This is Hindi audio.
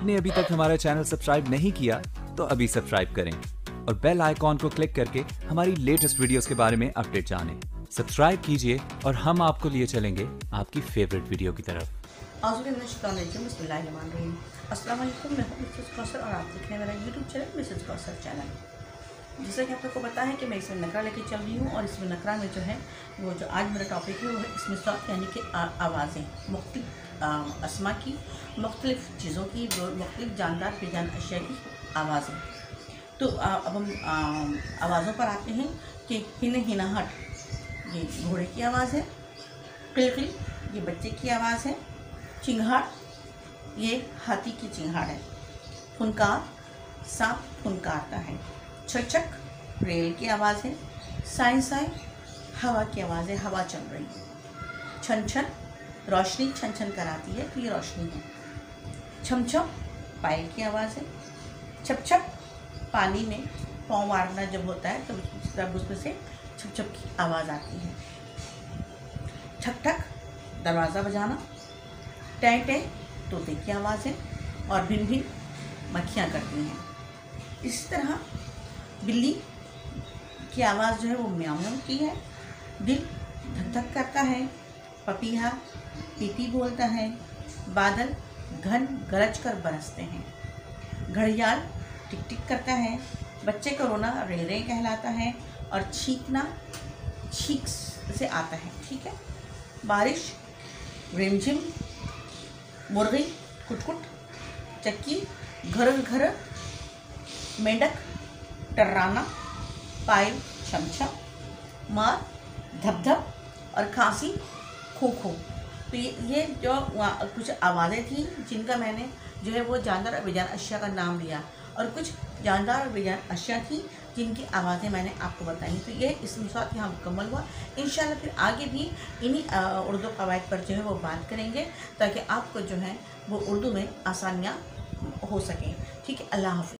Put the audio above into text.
आपने अभी तक हमारा चैनल सब्सक्राइब नहीं किया तो अभी सब्सक्राइब करें और बेल आइकॉन को क्लिक करके हमारी लेटेस्ट वीडियोस के बारे में अपडेट जानें। सब्सक्राइब कीजिए और हम आपको लिए चलेंगे आपकी फेवरेट वीडियो की तरफ। अस्सलाम वालेकुम, मैं हूं मिसेस कौसर और आप देख रहे हैं मेरा YouTube channel Mrs Kausar channel. जैसा कि आप लोग को पता है कि मैं इसमें नकरा लेके चल रही हूँ और इसमें नकरा में जो है वो जो आज मेरा टॉपिक है वो है इसमें सौत यानी कि आवाज़ें, मुख्तलिफ अस्मा की, मुख्तलिफ चीज़ों की, मुख्तलिफ जानदार बेजान अशिया की आवाज़ें। तो अब हम आवाज़ों पर आते हैं कि हिनाहट ये घोड़े की आवाज़ है, किलकिल ये बच्चे की आवाज़ है, चिंगाड़ ये हाथी की चिंगाड़ है, फुनकार सांप फुनकारता है, छक रेल की आवाज़ है, साइन साइन हवा की आवाज़ है, हवा चल रही है, छन छन रोशनी छन छन कराती है तो ये रोशनी है, छम छम पायल की आवाज़ है, छप छप पानी में पाँव मारना जब होता है तो उसमें से छप छप की आवाज़ आती है, ठक ठक दरवाज़ा बजाना, टै टै तोते की आवाज़ है और भिन भिन मक्खियाँ करती हैं। इसी तरह बिल्ली की आवाज़ जो है वो म्याऊं म्याऊं की है, दिल धक धक करता है, पपीहा पीपी बोलता है, बादल घन गरज कर बरसते हैं, घड़ियाल टिक टिक करता है, बच्चे का रोना रे रे कहलाता है और छींकना छींक से आता है। ठीक है, बारिश रिमझिम, मुर्गी कुटकुट, चक्की घर घर, मेंढक टर्राना, पायल छमछम, मार धपधप और खांसी खो खो। तो ये जो कुछ आवाज़ें थी जिनका मैंने जो है वो जानदार और बेजान अशिया का नाम लिया और कुछ जानदार और बेजान अशिया थी जिनकी आवाज़ें मैंने आपको बताई। तो ये इसमें साथ यहाँ मुकम्मल हुआ। इंशाल्लाह फिर आगे भी इन्हीं उर्दू कवायद पर जो है वो बात करेंगे ताकि आपको जो है वो उर्दू में आसानियाँ हो सकें। ठीक है, अल्लाह हाफ़िज़।